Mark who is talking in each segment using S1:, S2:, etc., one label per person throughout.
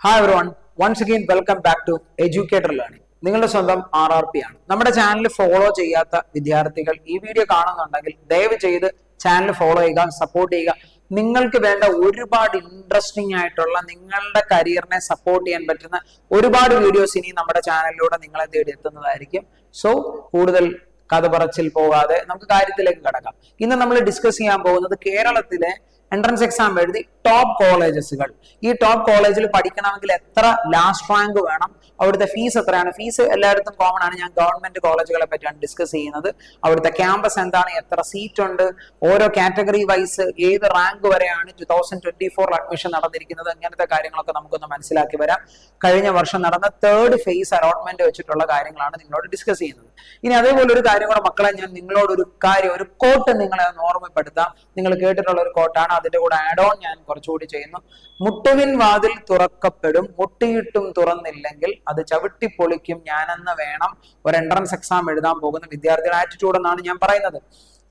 S1: Hi everyone, once again welcome back to educator learning. നിങ്ങളുടെ സ്വന്തം RRP ആണ്. നമ്മുടെ ചാനൽ ഫോളോ ചെയ്യാത്ത വിദ്യാർത്ഥികൾ ഈ വീഡിയോ കാണുന്നുണ്ടെങ്കിൽ ദയവ് ചെയ്ത് ചാനൽ ഫോളോ ചെയ്യുക, സപ്പോർട്ട് ചെയ്യുക. നിങ്ങൾക്ക് വേണ്ട ഒരുപാട് ഇൻട്രസ്റ്റിംഗ് ആയിട്ടുള്ള നിങ്ങളുടെ കരിയറിനെ സപ്പോർട്ട് ചെയ്യാൻ പറ്റുന്ന ഒരുപാട് വീഡിയോസ് ഇനി നമ്മുടെ ചാനലിലൂടെ നിങ്ങളെ തേടി എത്തുന്നതായിരിക്കും. സോ കൂടുതൽ കഥ പറച്ചിൽ പോകാതെ നമുക്ക് കാര്യത്തിലേക്ക് കടക്കാം. ഇന്ന് നമ്മൾ ഡിസ്കസ് ചെയ്യാൻ പോകുന്നത് കേരളത്തിലെ എൻട്രൻസ് എക്സാം എഴുതി ടോപ്പ് കോളേജസുകൾ. ഈ ടോപ്പ് കോളേജിൽ പഠിക്കണമെങ്കിൽ എത്ര ലാസ്റ്റ് റാങ്ക് വേണം, അവിടുത്തെ ഫീസ് എത്രയാണ്? ഫീസ് എല്ലായിടത്തും കോമൺ ആണ്. ഞാൻ ഗവൺമെന്റ് കോളേജുകളെ പറ്റിയാണ് ഡിസ്കസ് ചെയ്യുന്നത്. അവിടുത്തെ ക്യാമ്പസ് എന്താണ്, എത്ര സീറ്റ് ഉണ്ട്, ഓരോ കാറ്റഗറി വൈസ് ഏത് റാങ്ക് വരെയാണ് 2024 അഡ്മിഷൻ നടന്നിരിക്കുന്നത്, അങ്ങനത്തെ കാര്യങ്ങളൊക്കെ നമുക്കൊന്ന് മനസ്സിലാക്കി വരാം. കഴിഞ്ഞ വർഷം നടന്ന തേർഡ് ഫേസ് അലോട്ട്മെന്റ് വെച്ചിട്ടുള്ള കാര്യങ്ങളാണ് നിങ്ങളോട് ഡിസ്കസ് ചെയ്യുന്നത്. ഇനി അതേപോലെ ഒരു കാര്യം കൂടെ മക്കളെ, ഞാൻ നിങ്ങളോട് ഒരു കോട്ട് നിങ്ങളെ ഒന്ന് ഓർമ്മപ്പെടുത്താം. നിങ്ങൾ കേട്ടിട്ടുള്ള ഒരു കോട്ടാണ്, അതിന്റെ കൂടെ ആഡ് ഓൺ ഞാൻ കുറച്ചുകൂടി ചെയ്യുന്നു. മുട്ടുവിൻ വാതിൽ തുറക്കപ്പെടും, മുട്ടിയിട്ടും തുറന്നില്ലെങ്കിൽ അത് ചവിട്ടി പൊളിക്കും ഞാനെന്ന് വേണം ഒരു എൻട്രൻസ് എക്സാം എഴുതാൻ പോകുന്ന വിദ്യാർത്ഥിയുടെ ആറ്റിറ്റ്യൂഡ് എന്നാണ് ഞാൻ പറയുന്നത്.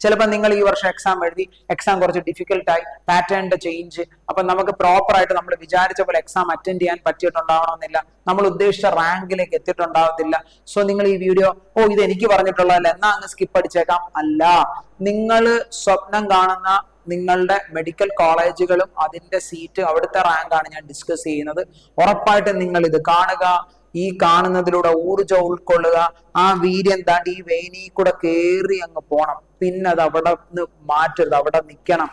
S1: ചിലപ്പോൾ നിങ്ങൾ ഈ വർഷം എക്സാം എഴുതി, എക്സാം കുറച്ച് ഡിഫിക്കൽട്ടായി, പാറ്റേണിന്റെ ചേഞ്ച്, അപ്പൊ നമുക്ക് പ്രോപ്പർ ആയിട്ട് നമ്മൾ വിചാരിച്ച പോലെ എക്സാം അറ്റൻഡ് ചെയ്യാൻ പറ്റിയിട്ടുണ്ടാവണമെന്നില്ല, നമ്മൾ ഉദ്ദേശിച്ച റാങ്കിലേക്ക് എത്തിയിട്ടുണ്ടാവത്തില്ല. സോ നിങ്ങൾ ഈ വീഡിയോ ഇത് എനിക്ക് പറഞ്ഞിട്ടുള്ളതല്ല എന്നാ അങ്ങ് സ്കിപ്പ് അടിച്ചേക്കാം. അല്ല, നിങ്ങൾ സ്വപ്നം കാണുന്ന നിങ്ങളുടെ മെഡിക്കൽ കോളേജുകളും അതിന്റെ സീറ്റ്, അവിടുത്തെ റാങ്കാണ് ഞാൻ ഡിസ്കസ് ചെയ്യുന്നത്. ഉറപ്പായിട്ടും നിങ്ങൾ ഇത് കാണുക. ഈ കാണുന്നതിലൂടെ ഊർജ്ജം ഉൾക്കൊള്ളുക. ആ വീര്യം താണ്ടി ഈ വേനി കൂടെ കേറി അങ്ങ് പോണം. പിന്നെ അത് അവിടെ മാറ്റരുത്, അവിടെ നിൽക്കണം.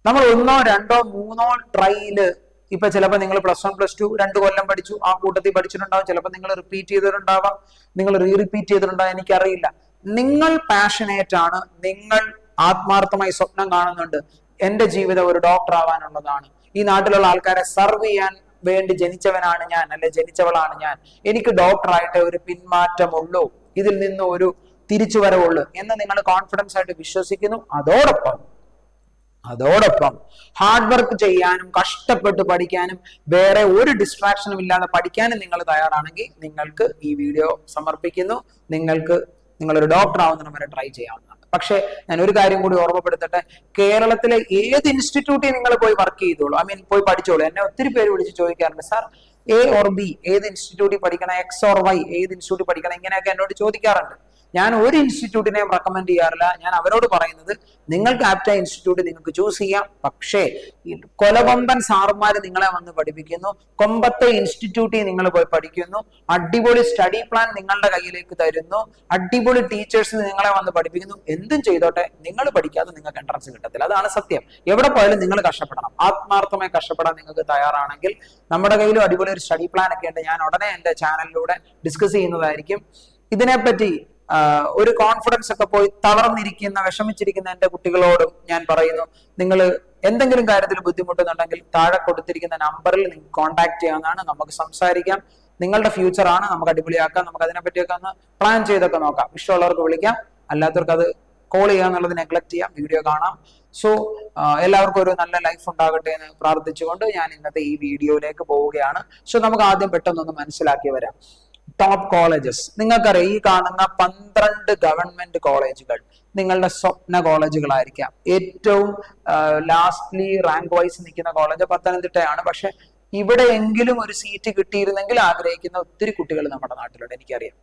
S1: നമ്മൾ 1, 2, 3 ട്രൈയില്, ഇപ്പൊ ചിലപ്പോൾ നിങ്ങൾ +1 +2 2 കൊല്ലം പഠിച്ചു, ആ കൂട്ടത്തിൽ പഠിച്ചിട്ടുണ്ടാവും. ചിലപ്പോൾ നിങ്ങൾ റിപ്പീറ്റ് ചെയ്തിട്ടുണ്ടാവാം, നിങ്ങൾ റിപ്പീറ്റ് ചെയ്തിട്ടുണ്ടാവും, എനിക്കറിയില്ല. നിങ്ങൾ പാഷനേറ്റ് ആണ്, നിങ്ങൾ ആത്മാർത്ഥമായി സ്വപ്നം കാണുന്നുണ്ട്. എന്റെ ജീവിതം ഒരു ഡോക്ടർ ആവാനുള്ളതാണ്, ഈ നാട്ടിലുള്ള ആൾക്കാരെ സർവ് ചെയ്യാൻ വേണ്ടി ജനിച്ചവനാണ് ഞാൻ, അല്ലെ ജനിച്ചവളാണ് ഞാൻ, എനിക്ക് ഡോക്ടറായിട്ട് ഒരു പിന്മാറ്റമുള്ളൂ, ഇതിൽ നിന്ന് ഒരു തിരിച്ചുവരവുള്ളൂ എന്ന് നിങ്ങൾ കോൺഫിഡൻസ് ആയിട്ട് വിശ്വസിക്കുന്നു. അതോടൊപ്പം ഹാർഡ് വർക്ക് ചെയ്യാനും കഷ്ടപ്പെട്ട് പഠിക്കാനും വേറെ ഒരു ഡിസ്ട്രാക്ഷനും ഇല്ലാതെ പഠിക്കാനും നിങ്ങൾ തയ്യാറാണെങ്കിൽ നിങ്ങൾക്ക് ഈ വീഡിയോ സമർപ്പിക്കുന്നു. നിങ്ങളൊരു ഡോക്ടർ ആവുന്നതിന് വരെ ട്രൈ ചെയ്യാവുന്നതാണ്. പക്ഷെ ഞാൻ ഒരു കാര്യം കൂടി ഓർമ്മപ്പെടുത്തട്ടെ, കേരളത്തിലെ ഏത് ഇൻസ്റ്റിറ്റ്യൂട്ടിൽ നിങ്ങൾ പോയി വർക്ക് ചെയ്തോളൂ, പോയി പഠിച്ചോളൂ. എന്നെ ഒത്തിരി പേര് വിളിച്ച് ചോദിക്കാറുണ്ട്, സാർ A or B ഏത് ഇൻസ്റ്റിറ്റ്യൂട്ടിൽ പഠിക്കണം, X or Y ഏത് ഇൻസ്റ്റിറ്റ്യൂട്ടിൽ പഠിക്കണം, ഇങ്ങനെയൊക്കെ എന്നോട് ചോദിക്കാറുണ്ട്. ഞാൻ ഒരു ഇൻസ്റ്റിറ്റ്യൂട്ടിനെയും റെക്കമെൻഡ് ചെയ്യാറില്ല. ഞാൻ അവരോട് പറയുന്നത്, നിങ്ങൾക്ക് ആപ്റ്റായ ഇൻസ്റ്റിറ്റ്യൂട്ട് നിങ്ങൾക്ക് ചൂസ് ചെയ്യാം. പക്ഷേ കൊലകൊമ്പൻ സാറുമാര് നിങ്ങളെ വന്ന് പഠിപ്പിക്കുന്നു, കൊമ്പത്തെ ഇൻസ്റ്റിറ്റ്യൂട്ടിൽ നിങ്ങൾ പോയി പഠിക്കുന്നു, അടിപൊളി സ്റ്റഡി പ്ലാൻ നിങ്ങളുടെ കയ്യിലേക്ക് തരുന്നു, അടിപൊളി ടീച്ചേഴ്സ് നിങ്ങളെ വന്ന് പഠിപ്പിക്കുന്നു. എന്തും ചെയ്തോട്ടെ, നിങ്ങൾ പഠിക്കാതെ നിങ്ങൾക്ക് എൻട്രൻസ് കിട്ടത്തില്ല. അതാണ് സത്യം. എവിടെ പോയാലും നിങ്ങൾ കഷ്ടപ്പെടണം. ആത്മാർത്ഥമായി കഷ്ടപ്പെടാൻ നിങ്ങൾക്ക് തയ്യാറാണെങ്കിൽ നമ്മുടെ കയ്യിലും അടിപൊളി ഒരു സ്റ്റഡി പ്ലാൻ ഒക്കെ ഉണ്ട്. ഞാൻ ഉടനെ എന്റെ ചാനലിലൂടെ ഡിസ്കസ് ചെയ്യുന്നതായിരിക്കും. ഇതിനെപ്പറ്റി ഒരു കോൺഫിഡൻസ് ഒക്കെ പോയി തളർന്നിരിക്കുന്ന, വിഷമിച്ചിരിക്കുന്ന എന്റെ കുട്ടികളോടും ഞാൻ പറയുന്നു, നിങ്ങൾ എന്തെങ്കിലും കാര്യത്തിൽ ബുദ്ധിമുട്ടുന്നുണ്ടെങ്കിൽ താഴെ കൊടുത്തിരിക്കുന്ന നമ്പറിൽ നിങ്ങൾക്ക് കോൺടാക്ട് ചെയ്യാവുന്നതാണ്. നമുക്ക് സംസാരിക്കാം. നിങ്ങളുടെ ഫ്യൂച്ചർ ആണ്, നമുക്ക് അടിപൊളിയാക്കാം. നമുക്ക് അതിനെപ്പറ്റിയൊക്കെ ഒന്ന് പ്ലാൻ ചെയ്തൊക്കെ നോക്കാം. ഇഷ്ടമുള്ളവർക്ക് വിളിക്കാം, അല്ലാത്തവർക്ക് അത് കോൾ ചെയ്യുക എന്നുള്ളത് നെഗ്ലക്ട് ചെയ്യാം. വീഡിയോ കാണാം. സോ എല്ലാവർക്കും ഒരു നല്ല ലൈഫ് ഉണ്ടാകട്ടെ എന്ന് പ്രാർത്ഥിച്ചുകൊണ്ട് ഞാൻ ഇന്നത്തെ ഈ വീഡിയോയിലേക്ക് പോവുകയാണ്. സോ നമുക്ക് ആദ്യം പെട്ടെന്നൊന്ന് മനസ്സിലാക്കി വരാം. ടോപ്പ് കോളേജസ് നിങ്ങൾക്കറിയാം. ഈ കാണുന്ന 12 ഗവൺമെന്റ് കോളേജുകൾ നിങ്ങളുടെ സ്വപ്ന കോളേജുകളായിരിക്കാം. ഏറ്റവും ലാസ്റ്റ്ലി റാങ്ക് വൈസ് നിൽക്കുന്ന കോളേജ് പത്തനംതിട്ടയാണ്. പക്ഷെ ഇവിടെയെങ്കിലും ഒരു സീറ്റ് കിട്ടിയിരുന്നെങ്കിൽ ആഗ്രഹിക്കുന്ന ഒത്തിരി കുട്ടികൾ നമ്മുടെ നാട്ടിലുണ്ട്, എനിക്കറിയാം.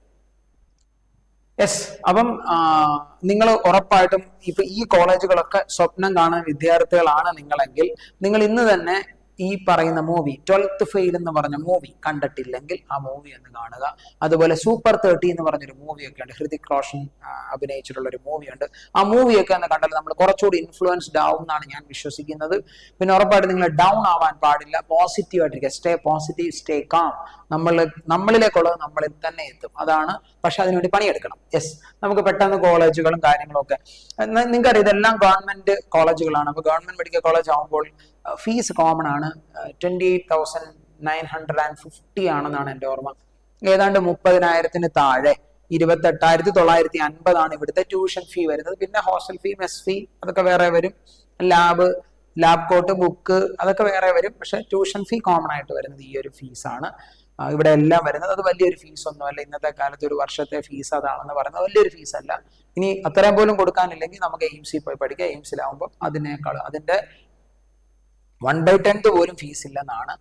S1: അപ്പം നിങ്ങൾ ഉറപ്പായിട്ടും ഇപ്പൊ ഈ കോളേജുകളൊക്കെ സ്വപ്നം കാണുന്ന വിദ്യാർത്ഥികളാണ് നിങ്ങളെങ്കിൽ, നിങ്ങൾ ഇന്ന് തന്നെ ഈ പറയുന്ന മൂവി 12th ഫെയിൽ എന്ന് പറഞ്ഞ മൂവി കണ്ടിട്ടില്ലെങ്കിൽ ആ മൂവി ഒന്ന് കാണുക. അതുപോലെ സൂപ്പർ 30 എന്ന് പറഞ്ഞൊരു മൂവിയൊക്കെ ഉണ്ട്, ഹൃതിക് റോഷൻ അഭിനയിച്ചിട്ടുള്ള ഒരു മൂവിയുണ്ട്. ആ മൂവിയൊക്കെ ഒന്ന് കണ്ടാൽ നമ്മൾ കുറച്ചുകൂടി ഇൻഫ്ലുവൻസ്ഡ് ആവും എന്നാണ് ഞാൻ വിശ്വസിക്കുന്നത്. പിന്നെ ഉറപ്പായിട്ട് നിങ്ങൾ ഡൗൺ ആവാൻ പാടില്ല, പോസിറ്റീവ് ആയിട്ടിരിക്കുക. Stay positive, stay calm. നമ്മളിലേക്കുള്ളത് നമ്മളിൽ തന്നെ എത്തും, അതാണ്. പക്ഷെ അതിനുവേണ്ടി പണിയെടുക്കണം. നമുക്ക് പെട്ടെന്ന് കോളേജുകളും കാര്യങ്ങളും ഒക്കെ നിങ്ങൾക്കറിയാം, ഇതെല്ലാം ഗവൺമെന്റ് കോളേജുകളാണ്. അപ്പൊ ഗവൺമെന്റ് മെഡിക്കൽ കോളേജ് ആകുമ്പോൾ ഫീസ് കോമൺ ആണ്. 28,950 ആണെന്നാണ് എൻ്റെ ഓർമ്മ. ഏതാണ്ട് 30,000 താഴെ, 28,950 ആണ് ഇവിടുത്തെ ട്യൂഷൻ ഫീ വരുന്നത്. പിന്നെ ഹോസ്റ്റൽ ഫീ, മെസ് ഫീ അതൊക്കെ വേറെ വരും. ലാബ് കോട്ട്, ബുക്ക് അതൊക്കെ വേറെ വരും. പക്ഷെ ട്യൂഷൻ ഫീ കോമൺ ആയിട്ട് വരുന്നത് ഈ ഒരു ഫീസാണ് ഇവിടെ എല്ലാം വരുന്നത്. അത് വലിയൊരു ഫീസ് ഒന്നുമല്ല. ഇന്നത്തെ കാലത്ത് ഒരു വർഷത്തെ ഫീസ് അതാണെന്ന് പറയുന്നത് വലിയൊരു ഫീസ് അല്ല. ഇനി അത്രയും പോലും കൊടുക്കാനില്ലെങ്കിൽ നമുക്ക് എയിംസിൽ പോയി പഠിക്കാം. എയിംസിലാവുമ്പോൾ അതിന്റെ 1/10 പോലും ഫീസ് ഇല്ലെന്നാണ്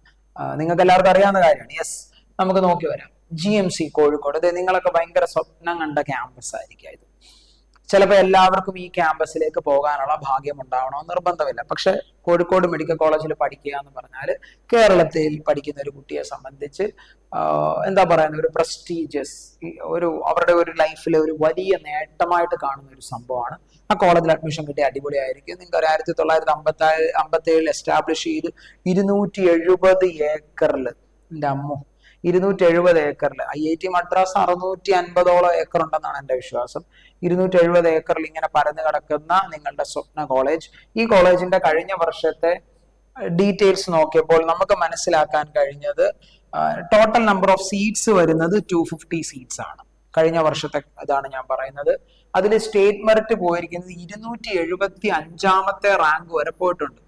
S1: നിങ്ങൾക്ക് എല്ലാവർക്കും അറിയാവുന്ന കാര്യമാണ്. യെസ്, നമുക്ക് നോക്കി വരാം. GMC കോഴിക്കോട്, ഇത് നിങ്ങളൊക്കെ ഭയങ്കര സ്വപ്നം കണ്ട ക്യാമ്പസ് ആയിരിക്കും ഇത്. ചിലപ്പോൾ എല്ലാവർക്കും ഈ ക്യാമ്പസിലേക്ക് പോകാനുള്ള ഭാഗ്യം ഉണ്ടാവണമെന്ന് നിർബന്ധമില്ല. പക്ഷെ കോഴിക്കോട് മെഡിക്കൽ കോളേജിൽ പഠിക്കുക എന്ന് പറഞ്ഞാൽ കേരളത്തിൽ പഠിക്കുന്ന ഒരു കുട്ടിയെ സംബന്ധിച്ച് എന്താ പറയുന്ന ഒരു പ്രസ്റ്റീജിയസ്, അവരുടെ ഒരു ലൈഫിലെ ഒരു വലിയ നേട്ടമായിട്ട് കാണുന്ന ഒരു സംഭവമാണ്. ആ കോളേജിൽ അഡ്മിഷൻ കിട്ടിയ അടിപൊളിയായിരിക്കും. നിങ്ങൾക്ക് 1957 എസ്റ്റാബ്ലിഷ് ചെയ്ത് 270 ഏക്കറിൽ, എൻ്റെ അമ്മോ, 270 ഏക്കറിൽ, IIT മദ്രാസ് 650ഓളം ഏക്കർ ഉണ്ടെന്നാണ് എൻ്റെ വിശ്വാസം. 270 ഏക്കറിൽ ഇങ്ങനെ പരന്നു കിടക്കുന്ന നിങ്ങളുടെ സ്വപ്ന കോളേജ്. ഈ കോളേജിന്റെ കഴിഞ്ഞ വർഷത്തെ ഡീറ്റെയിൽസ് നോക്കിയപ്പോൾ നമുക്ക് മനസ്സിലാക്കാൻ കഴിഞ്ഞത് ടോട്ടൽ നമ്പർ ഓഫ് സീറ്റ്സ് വരുന്നത് 250 സീറ്റ്സ് ആണ്. കഴിഞ്ഞ വർഷത്തെ അതാണ് ഞാൻ പറയുന്നത്. അതിൽ സ്റ്റേറ്റ് മെറിറ്റ് പോയിരിക്കുന്നത് 275ാമത്തെ റാങ്ക് വരെ പോയിട്ടുണ്ട്.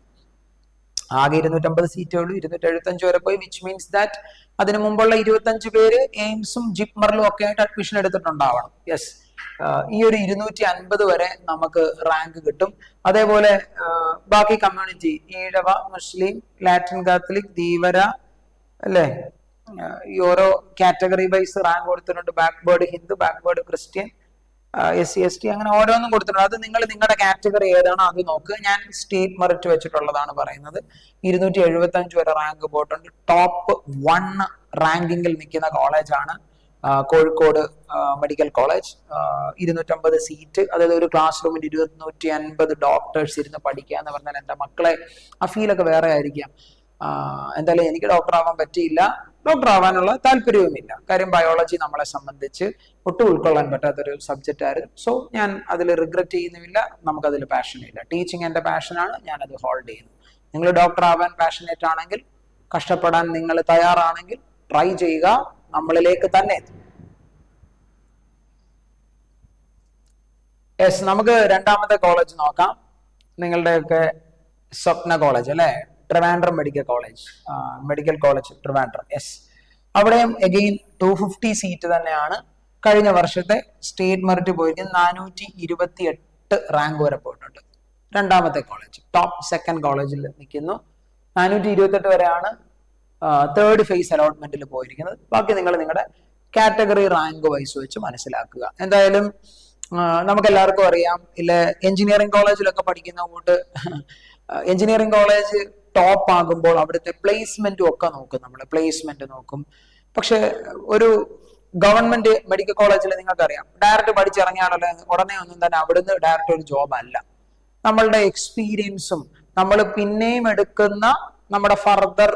S1: ആകെ 250 സീറ്റുള്ളൂ, 275 വരെ പോയി. വിച്ച് മീൻസ് ദാറ്റ് അതിനു മുമ്പുള്ള 25 പേര് എയിംസും ജിപ്മറിലും ഒക്കെ ആയിട്ട് അഡ്മിഷൻ എടുത്തിട്ടുണ്ടാവണം. യെസ്, ഈ ഒരു 250 വരെ നമുക്ക് റാങ്ക് കിട്ടും. അതേപോലെ ബാക്കി കമ്മ്യൂണിറ്റി, ഈഴവ, മുസ്ലിം, ലാറ്റിൻ കാത്തലിക്, ധീവര, അല്ലേ, ഈ ഓരോ കാറ്റഗറി വൈസ് റാങ്ക് കൊടുത്തിട്ടുണ്ട്. Backward Hindu, backward Christian, SC ST, അങ്ങനെ ഓരോന്നും കൊടുത്തിട്ടുണ്ട്. അത് നിങ്ങൾ നിങ്ങളുടെ കാറ്റഗറി ഏതാണോ അത് നോക്കുക. ഞാൻ സ്റ്റേറ്റ് മെറിറ്റ് വെച്ചിട്ടുള്ളതാണ് പറയുന്നത്. 275 വരെ റാങ്ക് പോയിട്ടുണ്ട്. ടോപ്പ് 1 റാങ്കിങ്ങിൽ നിൽക്കുന്ന കോളേജാണ് കോഴിക്കോട് മെഡിക്കൽ കോളേജ്. 250 സീറ്റ്, അതായത് ഒരു ക്ലാസ് റൂമിൽ 250 ഡോക്ടേഴ്സ് ഇരുന്ന് പഠിക്കുക എന്ന് പറഞ്ഞാൽ എൻ്റെ മക്കളെ ആ ഫീലൊക്കെ വേറെ ആയിരിക്കാം. എന്തായാലും എനിക്ക് ഡോക്ടർ ആവാൻ പറ്റിയില്ല, ഡോക്ടർ ആവാനുള്ള താല്പര്യവുമില്ല. കാര്യം ബയോളജി നമ്മളെ സംബന്ധിച്ച് ഒട്ടും ഉൾക്കൊള്ളാൻ പറ്റാത്തൊരു സബ്ജക്റ്റ് ആയിരുന്നു. സോ ഞാൻ അതിൽ റിഗ്രറ്റ് ചെയ്യുന്നുമില്ല, നമുക്കതിൽ പാഷനില്ല. ടീച്ചിങ് എൻ്റെ പാഷനാണ്, ഞാനത് ഹോൾഡ് ചെയ്യുന്നു. നിങ്ങൾ ഡോക്ടർ ആവാൻ പാഷനേറ്റ് ആണെങ്കിൽ, കഷ്ടപ്പെടാൻ നിങ്ങൾ തയ്യാറാണെങ്കിൽ ട്രൈ ചെയ്യുക, നമ്മളിലേക്ക് തന്നെ എത്തും. യെസ്, നമുക്ക് രണ്ടാമത്തെ കോളേജ് നോക്കാം. നിങ്ങളുടെയൊക്കെ സ്വപ്ന കോളേജ് അല്ലെ, Trivandrum medical college Trivandrum. Yes, അവിടെയും അഗെയിൻ 250 സീറ്റ് തന്നെയാണ്. കഴിഞ്ഞ വർഷത്തെ സ്റ്റേറ്റ് മെറിറ്റ് പോയിരിക്കുന്നത് 428 റാങ്ക് വരെ പോയിട്ടുണ്ട്. രണ്ടാമത്തെ കോളേജ് ടോപ്പ് 2nd കോളേജിൽ നിൽക്കുന്നു. 428 വരെയാണ് തേർഡ് ഫേസ് അലോട്ട്മെന്റിൽ പോയിരിക്കുന്നത്. ബാക്കി നിങ്ങൾ നിങ്ങളുടെ കാറ്റഗറി റാങ്ക് വൈസ് വെച്ച് മനസ്സിലാക്കുക. എന്തായാലും നമുക്ക് എല്ലാവർക്കും അറിയാം, ഇല്ല എഞ്ചിനീയറിംഗ് കോളേജിലൊക്കെ പഠിക്കുന്ന കൂട്ട് എഞ്ചിനീയറിംഗ് കോളേജ് ടോപ്പ് ആകുമ്പോൾ അവിടുത്തെ പ്ലേസ്മെന്റും ഒക്കെ നോക്കും, നമ്മൾ പ്ലേസ്മെന്റ് നോക്കും. പക്ഷെ ഒരു ഗവൺമെന്റ് മെഡിക്കൽ കോളേജിൽ നിങ്ങൾക്കറിയാം, ഡയറക്റ്റ് പഠിച്ചിറങ്ങിയാലോ ഉടനെ ഒന്നും തന്നെ അവിടുന്ന് ഡയറക്റ്റ് ഒരു ജോബ് അല്ല. നമ്മളുടെ എക്സ്പീരിയൻസും നമ്മൾ പിന്നെയും എടുക്കുന്ന നമ്മുടെ ഫർദർ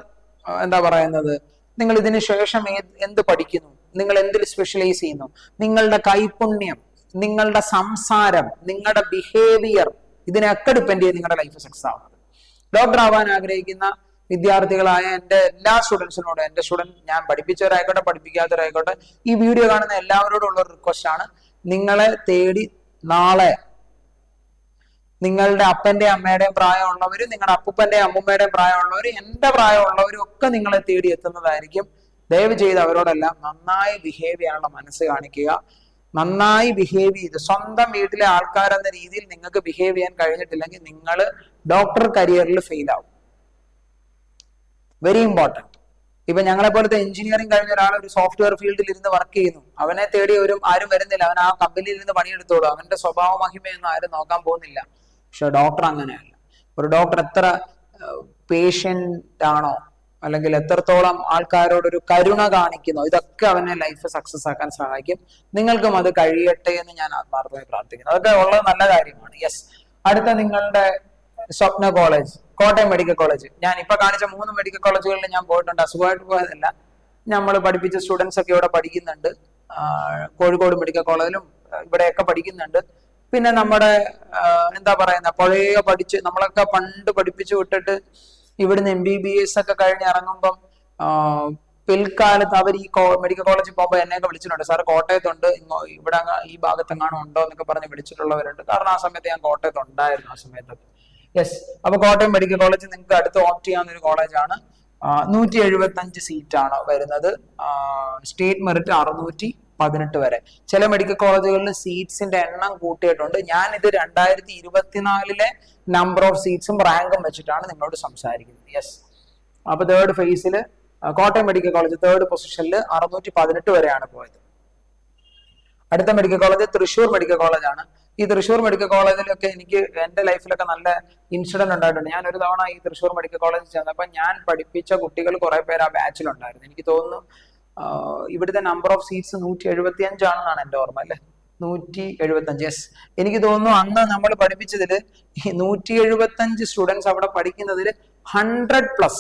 S1: എന്താ പറയുന്നത്, നിങ്ങൾ ഇതിന് ശേഷം എന്ത് പഠിക്കുന്നു, നിങ്ങൾ എന്തിൽ സ്പെഷ്യലൈസ് ചെയ്യുന്നു, നിങ്ങളുടെ കൈപുണ്യം, നിങ്ങളുടെ സംസാരം, നിങ്ങളുടെ ബിഹേവിയർ, ഇതിനൊക്കെ ഡിപ്പെൻഡ് ചെയ്ത് നിങ്ങളുടെ ലൈഫ് സക്സസ് ആവുന്നത്. ഡോക്ടർ ആവാൻ ആഗ്രഹിക്കുന്ന വിദ്യാർത്ഥികളായ എൻ്റെ എല്ലാ സ്റ്റുഡൻസിനോടും, എൻ്റെ സ്റ്റുഡൻറ് ഞാൻ പഠിപ്പിച്ചവരായിക്കോട്ടെ പഠിപ്പിക്കാത്തവരായിക്കോട്ടെ, ഈ വീഡിയോ കാണുന്ന എല്ലാവരോടും ഉള്ള ഒരു റിക്വസ്റ്റ് ആണ്, നിങ്ങളെ തേടി നാളെ നിങ്ങളുടെ അപ്പന്റെയും അമ്മയുടെയും പ്രായമുള്ളവരും നിങ്ങളുടെ അപ്പൂപ്പന്റെയും അമ്മൂമ്മയുടെയും പ്രായമുള്ളവരും എൻ്റെ പ്രായമുള്ളവരും ഒക്കെ നിങ്ങളെ തേടി എത്തുന്നതായിരിക്കും. ദയവ് ചെയ്ത് അവരോടെല്ലാം നന്നായി ബിഹേവ് ചെയ്യാനുള്ള മനസ്സ് കാണിക്കുക. നന്നായി ബിഹേവ് ചെയ്ത് സ്വന്തം വീട്ടിലെ ആൾക്കാരെന്ന രീതിയിൽ നിങ്ങൾക്ക് ബിഹേവ് ചെയ്യാൻ കഴിഞ്ഞിട്ടില്ലെങ്കിൽ നിങ്ങൾ ഡോക്ടർ കരിയറിൽ ഫെയിൽ ആവും. Very important. ഇപ്പൊ ഞങ്ങളെ പോലത്തെ എഞ്ചിനീയറിംഗ് കഴിഞ്ഞ ഒരാൾ ഒരു സോഫ്റ്റ്വെയർ ഫീൽഡിൽ ഇരുന്ന് വർക്ക് ചെയ്യുന്നു, അവനെ തേടി ആരും വരുന്നില്ല, അവൻ ആ കമ്പനിയിൽ ഇരുന്ന് പണിയെടുത്തോളൂ, അവന്റെ സ്വഭാവ മഹിമയൊന്നും ആരും നോക്കാൻ പോകുന്നില്ല. പക്ഷെ ഡോക്ടർ അങ്ങനെയല്ല. ഒരു ഡോക്ടർ എത്ര പേഷ്യന്റ് ആണോ, അല്ലെങ്കിൽ എത്രത്തോളം ആൾക്കാരോടൊരു കരുണ കാണിക്കുന്നു, ഇതൊക്കെ അവനെ ലൈഫ് സക്സസ് ആക്കാൻ സഹായിക്കും. നിങ്ങൾക്കും അത് കഴിയട്ടെ എന്ന് ഞാൻ ആത്മാർത്ഥമായി പ്രാർത്ഥിക്കുന്നു. അതൊക്കെ ഉള്ളത് നല്ല കാര്യമാണ്. യെസ്, അടുത്ത നിങ്ങളുടെ സ്വപ്ന കോളേജ് കോട്ടയം മെഡിക്കൽ കോളേജ്. ഞാൻ ഇപ്പൊ കാണിച്ച 3 മെഡിക്കൽ കോളേജുകളിൽ ഞാൻ പോയിട്ടുണ്ട്. അസുഖമായിട്ട് പോയതല്ല, നമ്മൾ പഠിപ്പിച്ച സ്റ്റുഡൻസ് ഒക്കെ ഇവിടെ പഠിക്കുന്നുണ്ട്. കോഴിക്കോട് മെഡിക്കൽ കോളേജിലും ഇവിടെയൊക്കെ പഠിക്കുന്നുണ്ട്. പിന്നെ നമ്മുടെ എന്താ പറയുന്ന പഴയ നമ്മളൊക്കെ പണ്ട് പഠിപ്പിച്ചു വിട്ടിട്ട് ഇവിടുന്ന് MBBS ഒക്കെ കഴിഞ്ഞ് ഇറങ്ങുമ്പം പിൽക്കാലത്ത് അവർ ഈ മെഡിക്കൽ കോളേജിൽ പോകുമ്പോൾ എന്നെയൊക്കെ വിളിച്ചിട്ടുണ്ട്, സാർ കോട്ടയത്തുണ്ട്, ഇവിടെ ഈ ഭാഗത്തെങ്ങാനും ഉണ്ടോ എന്നൊക്കെ പറഞ്ഞ് വിളിച്ചിട്ടുള്ളവരുണ്ട്. കാരണം ആ സമയത്ത് ഞാൻ കോട്ടയത്ത് ഉണ്ടായിരുന്നു ആ സമയത്തൊക്കെ. യെസ്, അപ്പൊ കോട്ടയം മെഡിക്കൽ കോളേജ് നിങ്ങൾക്ക് അടുത്ത് ഓപ്റ്റ് ചെയ്യാവുന്ന ഒരു കോളേജാണ്. 175 സീറ്റാണ് വരുന്നത്. സ്റ്റേറ്റ് മെറിറ്റ് 618 വരെ. ചില മെഡിക്കൽ കോളേജുകളിൽ സീറ്റ്സിന്റെ എണ്ണം കൂട്ടിയിട്ടുണ്ട്. ഞാൻ ഇത് 2024 നമ്പർ ഓഫ് സീറ്റ്സും റാങ്കും വെച്ചിട്ടാണ് നിങ്ങളോട് സംസാരിക്കുന്നത്. യെസ്, അപ്പൊ തേർഡ് ഫേസിൽ കോട്ടയം മെഡിക്കൽ കോളേജ് 3rd പൊസിഷനിൽ 618 വരെയാണ് പോയത്. അടുത്ത മെഡിക്കൽ കോളേജ് തൃശ്ശൂർ മെഡിക്കൽ കോളേജാണ്. ഈ തൃശ്ശൂർ മെഡിക്കൽ കോളേജിലൊക്കെ എനിക്ക് എന്റെ ലൈഫിലൊക്കെ നല്ല ഇൻസിഡന്റ് ഉണ്ടായിട്ടുണ്ട്. ഞാൻ ഒരു തവണ ഈ തൃശ്ശൂർ മെഡിക്കൽ കോളേജിൽ ചെന്നപ്പോൾ ഞാൻ പഠിപ്പിച്ച കുട്ടികൾ കുറെ പേര് ആ ബാച്ചിലുണ്ടായിരുന്നു. എനിക്ക് തോന്നുന്നു ഇവിടുത്തെ നമ്പർ ഓഫ് സീറ്റ്സ് 175 ആണെന്നാണ് എന്റെ ഓർമ്മ, അല്ലെ? 175. യെസ്, എനിക്ക് തോന്നുന്നു അന്ന് നമ്മൾ പഠിപ്പിച്ചതിൽ 175 സ്റ്റുഡൻസ് അവിടെ പഠിക്കുന്നതിൽ 100+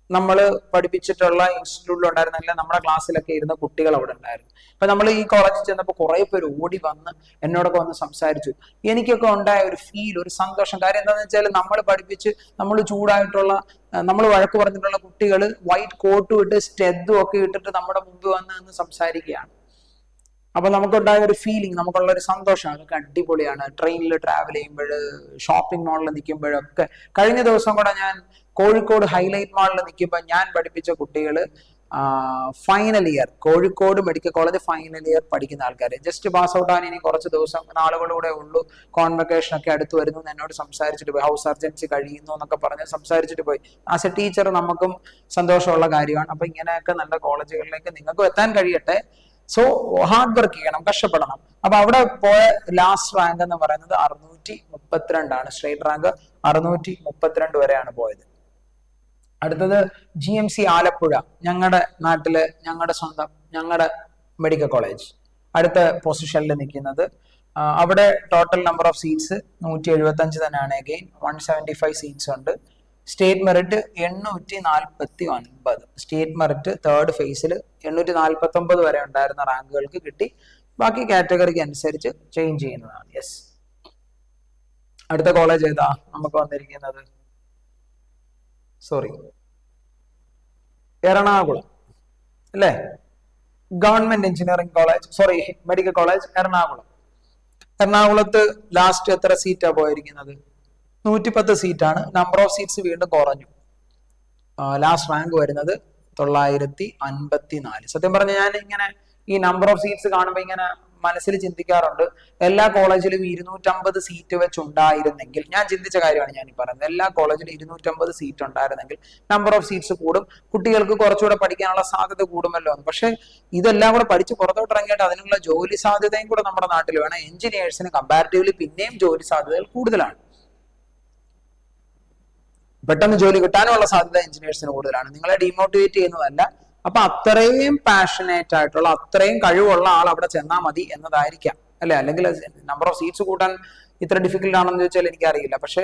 S1: നമ്മൾ പഠിപ്പിച്ചിട്ടുള്ള ഇൻസ്റ്റിറ്റ്യൂട്ടിലുണ്ടായിരുന്ന, അല്ലെ നമ്മുടെ ക്ലാസ്സിലൊക്കെ ഇരുന്ന കുട്ടികൾ അവിടെ ഉണ്ടായിരുന്നു. അപ്പൊ നമ്മൾ ഈ കോളേജിൽ ചെന്നപ്പോൾ കുറെ പേര് ഓടി വന്ന് എന്നോടൊക്കെ വന്ന് സംസാരിച്ചു. എനിക്കൊക്കെ ഉണ്ടായ ഒരു ഫീൽ, ഒരു സന്തോഷം. കാര്യം എന്താണെന്ന് വെച്ചാൽ നമ്മൾ പഠിപ്പിച്ച് നമ്മൾ ചൂടായിട്ടുള്ള, നമ്മൾ വഴക്ക് പറഞ്ഞിട്ടുള്ള കുട്ടികൾ വൈറ്റ് കോട്ടും ഇട്ട് സ്റ്റെദും ഒക്കെ ഇട്ടിട്ട് നമ്മുടെ മുമ്പ് വന്ന് സംസാരിക്കുകയാണ്. അപ്പൊ നമുക്കുണ്ടായ ഒരു ഫീലിംഗ്, നമുക്കുള്ള ഒരു സന്തോഷം, അതൊക്കെ അടിപൊളിയാണ്. ട്രെയിനിൽ ട്രാവൽ ചെയ്യുമ്പോൾ, ഷോപ്പിംഗ് മാളിൽ നിൽക്കുമ്പോഴൊക്കെ. കഴിഞ്ഞ ദിവസം കൂടെ ഞാൻ കോഴിക്കോട് ഹൈലൈറ്റ് മാളിൽ നിൽക്കുമ്പോൾ ഞാൻ പഠിപ്പിച്ച കുട്ടികൾ final year, Kozhikode medical college final year പഠിക്കുന്ന ആൾക്കാർ, ജസ്റ്റ് പാസ് ഔട്ട് ആവാൻ ഇനി കുറച്ച് ദിവസം, നാളുകളുടെ ഉള്ളൂ, കോൺവെക്കേഷൻ ഒക്കെ അടുത്ത് വരുന്നു എന്നോട് സംസാരിച്ചിട്ട് പോയി. ഹൗസ് സർജൻസി കഴിയുന്നു എന്നൊക്കെ പറഞ്ഞ് സംസാരിച്ചിട്ട് പോയി. ആസ് എ ടീച്ചർ നമുക്കും സന്തോഷമുള്ള കാര്യമാണ്. അപ്പൊ ഇങ്ങനെയൊക്കെ നല്ല കോളേജുകളിലേക്ക് നിങ്ങൾക്കും എത്താൻ കഴിയട്ടെ. സോ ഹാർഡ് വർക്ക് ചെയ്യണം, കഷ്ടപ്പെടണം. അപ്പൊ അവിടെ പോയ ലാസ്റ്റ് റാങ്ക് എന്ന് പറയുന്നത് 632 സ്ട്രേറ്റ് റാങ്ക് 632 വരെയാണ് പോയത്. അടുത്തത് GMC ആലപ്പുഴ, ഞങ്ങളുടെ നാട്ടില്, ഞങ്ങളുടെ സ്വന്തം, ഞങ്ങളുടെ മെഡിക്കൽ കോളേജ് അടുത്ത പൊസിഷനിൽ നിൽക്കുന്നത്. അവിടെ ടോട്ടൽ നമ്പർ ഓഫ് സീറ്റ്സ് 175 തന്നെയാണ്. അഗെയിൻ 175 സീറ്റ്സ് ഉണ്ട്. State merit 849. State merit 3rd ഫേസിൽ 849 വരെ ഉണ്ടായിരുന്ന റാങ്കുകൾക്ക് കിട്ടി. ബാക്കി കാറ്റഗറിക്ക് അനുസരിച്ച് ചേഞ്ച് ചെയ്യുന്നതാണ്. യെസ്, അടുത്ത കോളേജ് ഏതാ നമുക്ക് വന്നിരിക്കുന്നത്? സോറി, എറണാകുളം, അല്ലേ? Government engineering college, sorry medical college Ernakulam. എറണാകുളത്ത് ലാസ്റ്റ് എത്ര സീറ്റാ പോയിരിക്കുന്നത്? 110 സീറ്റാണ്. നമ്പർ ഓഫ് സീറ്റ്സ് വീണ്ടും കുറഞ്ഞു. ലാസ്റ്റ് റാങ്ക് വരുന്നത് 954. സത്യം പറഞ്ഞ ഞാൻ ഇങ്ങനെ ഈ നമ്പർ ഓഫ് സീറ്റ്സ് കാണുമ്പോൾ ഇങ്ങനെ മനസ്സിൽ ചിന്തിക്കാറുണ്ട്, എല്ലാ കോളേജിലും 250 സീറ്റ് വെച്ചുണ്ടായിരുന്നെങ്കിൽ, ഞാൻ ചിന്തിച്ച കാര്യമാണ് ഞാൻ ഈ പറയുന്നത്, എല്ലാ കോളേജിലും 250 സീറ്റ് ഉണ്ടായിരുന്നെങ്കിൽ നമ്പർ ഓഫ് സീറ്റ്സ് കൂടും, കുട്ടികൾക്ക് കുറച്ചുകൂടെ പഠിക്കാനുള്ള സാധ്യത കൂടുമല്ലോ എന്ന്. പക്ഷെ ഇതെല്ലാം കൂടെ പഠിച്ച് പുറത്തോട്ട് ഇറങ്ങിയിട്ട് അതിനുള്ള ജോലി സാധ്യതയും കൂടെ നമ്മുടെ നാട്ടിൽ വേണം. എഞ്ചിനീയേഴ്സിന് കമ്പാരിറ്റീവ്ലി പിന്നെയും ജോലി സാധ്യതകൾ കൂടുതലാണ്. പെട്ടെന്ന് ജോലി കിട്ടാനുള്ള സാധ്യത എഞ്ചിനീയേഴ്സിന് കൂടുതലാണ്. നിങ്ങളെ ഡീമോട്ടിവേറ്റ് ചെയ്യുന്നതല്ല. അപ്പൊ അത്രയും പാഷനേറ്റ് ആയിട്ടുള്ള, അത്രയും കഴിവുള്ള ആൾ അവിടെ ചെന്നാൽ മതി എന്നതായിരിക്കാം, അല്ലെ? അല്ലെങ്കിൽ നമ്പർ ഓഫ് സീറ്റ്സ് കൂട്ടാൻ ഇത്ര ഡിഫിക്കൽട്ട് ആണെന്ന് ചോദിച്ചാൽ എനിക്കറിയില്ല. പക്ഷെ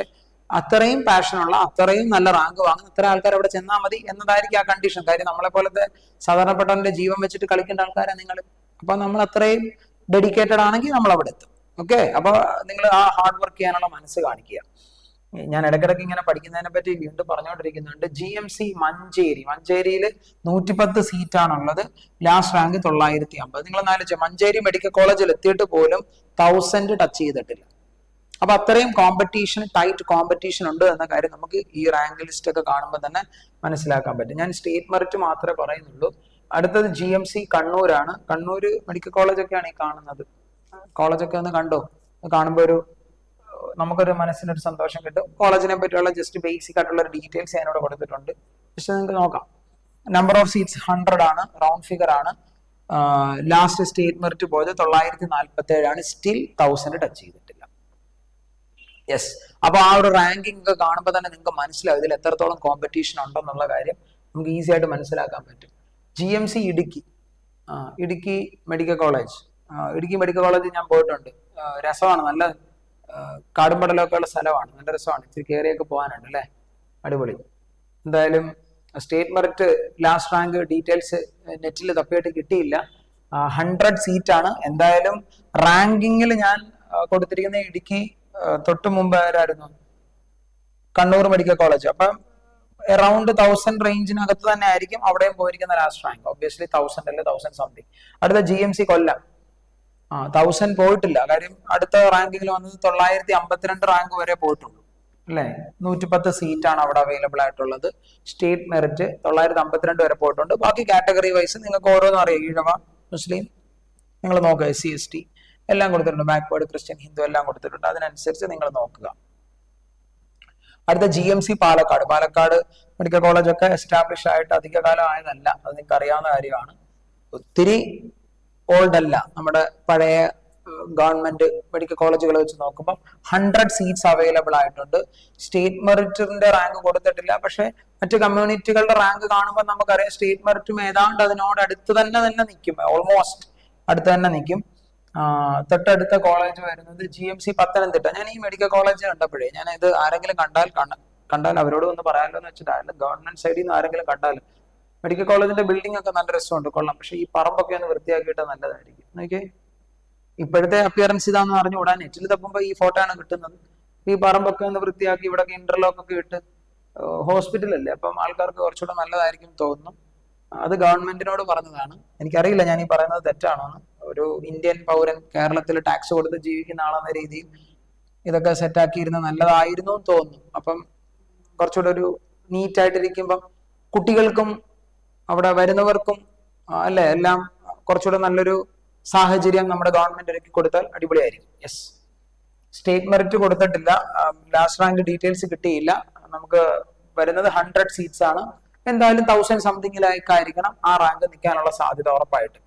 S1: അത്രയും പാഷനുള്ള, അത്രയും നല്ല റാങ്ക് വാങ്ങുന്ന ഇത്ര ആൾക്കാർ അവിടെ ചെന്നാൽ മതി എന്നതായിരിക്കും ആ കണ്ടീഷൻ. കാര്യം നമ്മളെ പോലത്തെ സാധാരണപ്പെട്ടവന്റെ ജീവൻ വെച്ചിട്ട് കളിക്കേണ്ട ആൾക്കാരാണ് നിങ്ങൾ. അപ്പൊ നമ്മൾ അത്രയും ഡെഡിക്കേറ്റഡ് ആണെങ്കിൽ നമ്മൾ അവിടെ എത്തും. ഓക്കെ, അപ്പൊ നിങ്ങൾ ആ ഹാർഡ് വർക്ക് ചെയ്യാനുള്ള മനസ്സ് കാണിക്കുക. ഞാൻ ഇടയ്ക്കിടയ്ക്ക് ഇങ്ങനെ പഠിക്കുന്നതിനെ പറ്റി വീണ്ടും പറഞ്ഞുകൊണ്ടിരിക്കുന്നുണ്ട്. GMC മഞ്ചേരിയിൽ 110 സീറ്റാണുള്ളത്. Last rank 950. നിങ്ങൾ ആലോചിച്ചോ, മഞ്ചേരി മെഡിക്കൽ കോളേജിൽ എത്തിയിട്ട് പോലും 1000 ടച്ച് ചെയ്തിട്ടില്ല. അപ്പൊ അത്രയും കോമ്പറ്റീഷൻ, ടൈറ്റ് കോമ്പറ്റീഷൻ ഉണ്ട് എന്ന കാര്യം നമുക്ക് ഈ റാങ്ക് ലിസ്റ്റ് ഒക്കെ കാണുമ്പോൾ തന്നെ മനസ്സിലാക്കാൻ പറ്റും. ഞാൻ സ്റ്റേറ്റ് മെറിറ്റ് മാത്രമേ പറയുന്നുള്ളൂ. അടുത്തത് GMC കണ്ണൂരാണ്. കണ്ണൂർ മെഡിക്കൽ കോളേജൊക്കെയാണ് ഈ കാണുന്നത്. കോളേജൊക്കെ ഒന്ന് കണ്ടോ? കാണുമ്പോൾ നമുക്കൊരു മനസ്സിനൊരു സന്തോഷം കിട്ടും. കോളേജിനെ പറ്റിയുള്ള ജസ്റ്റ് ബേസിക് ആയിട്ടുള്ള ഒരു ഡീറ്റെയിൽസ് ഞാനിവിടെ കൊടുത്തിട്ടുണ്ട്. ജസ്റ്റ് നിങ്ങൾക്ക് നോക്കാം. നമ്പർ ഓഫ് സീറ്റ്സ് 100 ആണ്, റൗണ്ട് ഫിഗർ ആണ്. ലാസ്റ്റ് സ്റ്റേറ്റ് മെറിറ്റ് പോയത് 947 ആണ്. സ്റ്റിൽ 1000 ടച്ച് ചെയ്തിട്ടില്ല. യെസ്, അപ്പൊ ആ ഒരു റാങ്കിങ് ഒക്കെ കാണുമ്പോൾ തന്നെ നിങ്ങൾക്ക് മനസ്സിലാവും ഇതിൽ എത്രത്തോളം കോമ്പറ്റീഷൻ ഉണ്ടെന്നുള്ള കാര്യം നമുക്ക് ഈസി ആയിട്ട് മനസ്സിലാക്കാൻ പറ്റും. GMC Idukki medical college. Idukki medical college ഞാൻ പോയിട്ടുണ്ട്. രസമാണ്, നല്ല കാടുംപടലൊക്കെ ഉള്ള സ്ഥലമാണ്, നല്ല രസമാണ്. ഇച്ചിരി കയറിയൊക്കെ പോകാനുണ്ട്, അല്ലേ? അടിപൊളി. എന്തായാലും state merit last rank details നെറ്റിൽ തപ്പിയിട്ട് കിട്ടിയില്ല. 100 സീറ്റാണ്. എന്തായാലും റാങ്കിങ്ങിൽ ഞാൻ കൊടുത്തിരിക്കുന്ന ഇടുക്കി, തൊട്ട് മുമ്പ് ആരായിരുന്നു? Kannur medical college. അപ്പം അറൌണ്ട് 1000 റേഞ്ചിനകത്ത് തന്നെ ആയിരിക്കും അവിടെയും പോയിരിക്കുന്ന ലാസ്റ്റ് റാങ്ക്. ഒബ്വിയസ്ലി 1000 അല്ലെ 1000 സംതിങ്. അടുത്ത GMC കൊല്ലം. 1000 പോയിട്ടില്ല. കാര്യം അടുത്ത റാങ്കിങ്ങിൽ വന്നത് 952 റാങ്ക് വരെ പോയിട്ടുള്ളൂ, അല്ലെ? 110 സീറ്റാണ് അവിടെ അവൈലബിൾ ആയിട്ടുള്ളത്. സ്റ്റേറ്റ് മെറിറ്റ് 952 വരെ പോയിട്ടുണ്ട്. ബാക്കി കാറ്റഗറി വൈസ് നിങ്ങൾക്ക് ഓരോന്നും അറിയാം. ഈഴവ, മുസ്ലിം, നിങ്ങൾ നോക്കുക. SC ST എല്ലാം കൊടുത്തിട്ടുണ്ട്. ബാക്ക്വേർഡ്, ക്രിസ്ത്യൻ, ഹിന്ദു എല്ലാം കൊടുത്തിട്ടുണ്ട്. അതിനനുസരിച്ച് നിങ്ങൾ നോക്കുക. അടുത്ത GMC പാലക്കാട്. പാലക്കാട് മെഡിക്കൽ കോളേജൊക്കെ എസ്റ്റാബ്ലിഷ് ആയിട്ട് അധിക കാലം ആയതല്ല, അത് നിങ്ങൾക്ക് അറിയാവുന്ന കാര്യമാണ്. ഒത്തിരി ഓൾഡ് അല്ല. നമ്മുടെ പഴയ ഗവൺമെന്റ് മെഡിക്കൽ കോളേജുകൾ വെച്ച് നോക്കുമ്പോൾ 100 സീറ്റ്സ് അവൈലബിൾ ആയിട്ടുണ്ട്. സ്റ്റേറ്റ് മെറിറ്റിന്റെ റാങ്ക് കൊടുത്തിട്ടില്ല, പക്ഷെ മറ്റു കമ്മ്യൂണിറ്റികളുടെ റാങ്ക് കാണുമ്പോൾ നമുക്കറിയാം സ്റ്റേറ്റ് മെറിറ്റും ഏതാണ്ട് അതിനോട് അടുത്ത് തന്നെ നിൽക്കും, ഓൾമോസ്റ്റ് അടുത്ത് തന്നെ നിൽക്കും. തൊട്ടടുത്ത കോളേജ് വരുന്നത് GMC പത്തനംതിട്ട. ഞാൻ ഈ മെഡിക്കൽ കോളേജ് കണ്ടപ്പോഴേ ഞാൻ ഇത് ആരെങ്കിലും കണ്ടാൽ അവരോട് ഒന്ന് പറയാമല്ലോ എന്ന് വെച്ചിട്ട്, ഗവൺമെന്റ് സൈഡിൽ നിന്ന് ആരെങ്കിലും കണ്ടാൽ, മെഡിക്കൽ കോളേജിന്റെ ബിൽഡിംഗ് ഒക്കെ നല്ല രസമുണ്ട്, കൊള്ളാം, പക്ഷെ ഈ പറമ്പൊക്കെ ഒന്ന് വൃത്തിയാക്കിയിട്ട് നല്ലതായിരിക്കും. നോക്കിയേ, ഇപ്പോഴത്തെ അപ്പിയറൻസ് ഇതാന്ന് പറഞ്ഞുകൂടാ, നെറ്റിൽ തപ്പുമ്പോൾ ഈ ഫോട്ടോ ആണ് കിട്ടുന്നത്. ഈ പറമ്പൊക്കെ ഒന്ന് വൃത്തിയാക്കി ഇവിടെ ഇന്റർലോക്ക് ഒക്കെ ഇട്ട്, ഹോസ്പിറ്റലല്ലേ, അപ്പം ആൾക്കാർക്ക് കുറച്ചുകൂടെ നല്ലതായിരിക്കും തോന്നുന്നു. അത് ഗവൺമെന്റിനോട് പറഞ്ഞതാണ്. എനിക്കറിയില്ല ഞാൻ ഈ പറയുന്നത് തെറ്റാണോ എന്ന്. ഒരു ഇന്ത്യൻ പൗരൻ കേരളത്തിൽ ടാക്സ് കൊടുത്ത് ജീവിക്കുന്ന ആളെന്ന രീതിയിൽ ഇതൊക്കെ സെറ്റാക്കിയിരുന്ന നല്ലതായിരുന്നു എന്ന് തോന്നുന്നു. അപ്പം കുറച്ചുകൂടെ ഒരു നീറ്റായിട്ടിരിക്കുമ്പം കുട്ടികൾക്കും അവിടെ വരുന്നവർക്കും അല്ലെ എല്ലാം കുറച്ചുകൂടെ നല്ലൊരു സാഹചര്യം നമ്മുടെ ഗവൺമെന്റ് ഒരുക്കി കൊടുത്താൽ അടിപൊളിയായിരിക്കും. യെസ്, സ്റ്റേറ്റ് മെറിറ്റ് കൊടുത്തിട്ടില്ല, ലാസ്റ്റ് റാങ്ക് ഡീറ്റെയിൽസ് കിട്ടിയില്ല. നമുക്ക് വരുന്നത് 100 സീറ്റ്സ് ആണ്. എന്തായാലും 1000 സംതിങ്ങിലേക്കായിരിക്കണം ആ റാങ്ക് നിൽക്കാനുള്ള സാധ്യത ഉറപ്പായിട്ട്.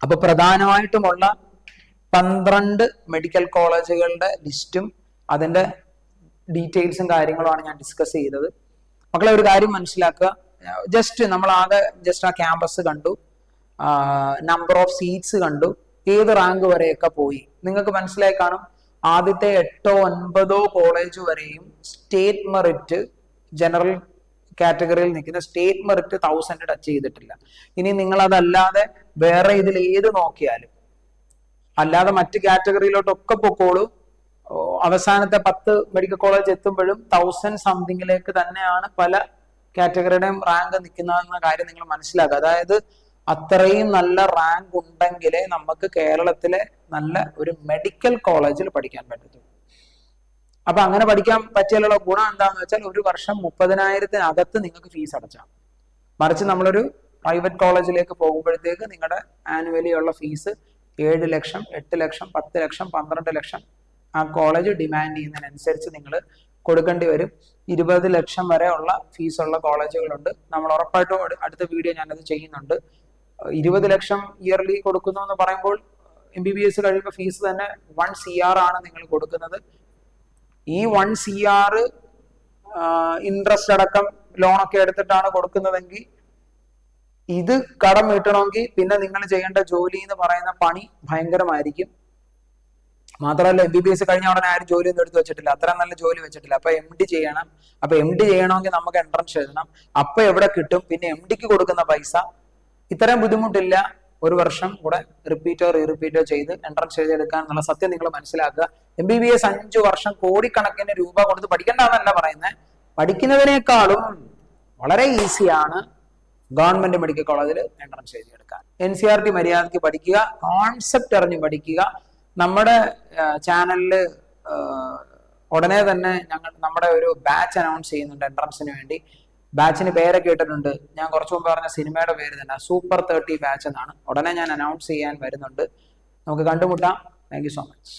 S1: അപ്പൊ പ്രധാനമായിട്ടുമുള്ള 12 മെഡിക്കൽ കോളേജുകളുടെ ലിസ്റ്റും അതിന്റെ ഡീറ്റെയിൽസും കാര്യങ്ങളുമാണ് ഞാൻ ഡിസ്കസ് ചെയ്തത്. മക്കളെ ഒരു കാര്യം മനസ്സിലാക്കുക, നമ്മൾ ആകെ ആ ക്യാമ്പസ് കണ്ടു, നമ്പർ ഓഫ് സീറ്റ്സ് കണ്ടു, ഏത് റാങ്ക് വരെയൊക്കെ പോയി. നിങ്ങൾക്ക് മനസ്സിലായി കാണും, ആദ്യത്തെ 8 9 കോളേജ് വരെയും സ്റ്റേറ്റ് മെറിറ്റ് ജനറൽ കാറ്റഗറിയിൽ നിൽക്കുന്ന സ്റ്റേറ്റ് മെറിറ്റ് 1000 ടച്ച് ചെയ്തിട്ടില്ല. ഇനി നിങ്ങൾ അതല്ലാതെ വേറെ ഇതിൽ ഏത് നോക്കിയാലും, അല്ലാതെ മറ്റ് കാറ്റഗറിയിലോട്ടൊക്കെ പൊക്കോളൂ, അവസാനത്തെ 10 മെഡിക്കൽ കോളേജ് എത്തുമ്പോഴും 1000 സംതിങ്ങിലേക്ക് തന്നെയാണ് പല കാറ്റഗറിയുടെയും റാങ്ക് നിൽക്കുന്നതെന്ന കാര്യം നിങ്ങൾ മനസ്സിലാക്കുക. അതായത് അത്രയും നല്ല റാങ്ക് ഉണ്ടെങ്കിലേ നമുക്ക് കേരളത്തിലെ നല്ല ഒരു മെഡിക്കൽ കോളേജിൽ പഠിക്കാൻ പറ്റത്തുള്ളൂ. അപ്പൊ അങ്ങനെ പഠിക്കാൻ പറ്റിയാലുള്ള ഗുണം എന്താണെന്ന് വെച്ചാൽ, ഒരു വർഷം 30,000-നകത്ത് നിങ്ങൾക്ക് ഫീസ് അടച്ചാൽ. മറിച്ച് നമ്മളൊരു പ്രൈവറ്റ് കോളേജിലേക്ക് പോകുമ്പോഴത്തേക്ക് നിങ്ങളുടെ ആനുവലി ഉള്ള ഫീസ് 7 ലക്ഷം, 8 ലക്ഷം, 10 ലക്ഷം, 12 ലക്ഷം ആ കോളേജ് ഡിമാൻഡ് ചെയ്യുന്നതിനനുസരിച്ച് നിങ്ങൾ കൊടുക്കേണ്ടി വരും. 20 ലക്ഷം വരെ ഉള്ള ഫീസുള്ള കോളേജുകളുണ്ട്. നമ്മൾ ഉറപ്പായിട്ടും അടുത്ത വീഡിയോ ഞാനത് ചെയ്യുന്നുണ്ട്. 20 ലക്ഷം ഇയർലി കൊടുക്കുന്നു എന്ന് പറയുമ്പോൾ MBBS കഴിയുമ്പോൾ ഫീസ് തന്നെ 1 CR ആണ് നിങ്ങൾ കൊടുക്കുന്നത്. ഈ 1 CR ഇൻട്രസ്റ്റ് അടക്കം ലോണൊക്കെ എടുത്തിട്ടാണ് കൊടുക്കുന്നതെങ്കിൽ, ഇത് കടം വീട്ടണമെങ്കിൽ പിന്നെ നിങ്ങൾ ചെയ്യേണ്ട ജോലി എന്ന് പറയുന്ന പണി ഭയങ്കരമായിരിക്കും. മാത്രമല്ല MBBS കഴിഞ്ഞ ഉടനെ ആരും ജോലിയൊന്നും എടുത്ത് വെച്ചിട്ടില്ല, അത്ര നല്ല ജോലി വെച്ചിട്ടില്ല. അപ്പൊ MD ചെയ്യണം. അപ്പൊ MD ചെയ്യണമെങ്കിൽ നമുക്ക് എൻട്രൻസ് എഴുതണം. അപ്പൊ എവിടെ കിട്ടും? പിന്നെ MDക്ക് കൊടുക്കുന്ന പൈസ. ഇത്രയും ബുദ്ധിമുട്ടില്ല. ഒരു വർഷം കൂടെ റിപ്പീറ്റോ ചെയ്ത് എൻട്രൻസ് എഴുതിയെടുക്കാൻ എന്നുള്ള സത്യം നിങ്ങൾ മനസ്സിലാക്കുക. MBBS 5 വർഷം കോടിക്കണക്കിന് രൂപ കൊടുത്ത് പഠിക്കേണ്ടെന്നല്ല പറയുന്നത്, പഠിക്കുന്നതിനേക്കാളും വളരെ ഈസിയാണ് ഗവൺമെന്റ് മെഡിക്കൽ കോളേജിൽ എൻട്രൻസ് എഴുതിയെടുക്കാൻ. NCERT മര്യാദയ്ക്ക് പഠിക്കുക, കോൺസെപ്റ്റ് അറിഞ്ഞ് പഠിക്കുക. നമ്മുടെ ചാനലില് ഉടനെ തന്നെ നമ്മുടെ ഒരു ബാച്ച് അനൗൺസ് ചെയ്യുന്നുണ്ട് എൻട്രൻസിന് വേണ്ടി. ബാച്ചിന് പേരൊക്കെ ഇട്ടിട്ടുണ്ട്. ഞാൻ കുറച്ചു മുമ്പ് പറഞ്ഞ സിനിമയുടെ പേര് തന്നെ സൂപ്പർ 30 ബാച്ച് എന്നാണ്. ഉടനെ ഞാൻ അനൗൺസ് ചെയ്യാൻ വരുന്നുണ്ട്. നമുക്ക് കണ്ടുമുട്ടാം. Thank you so much.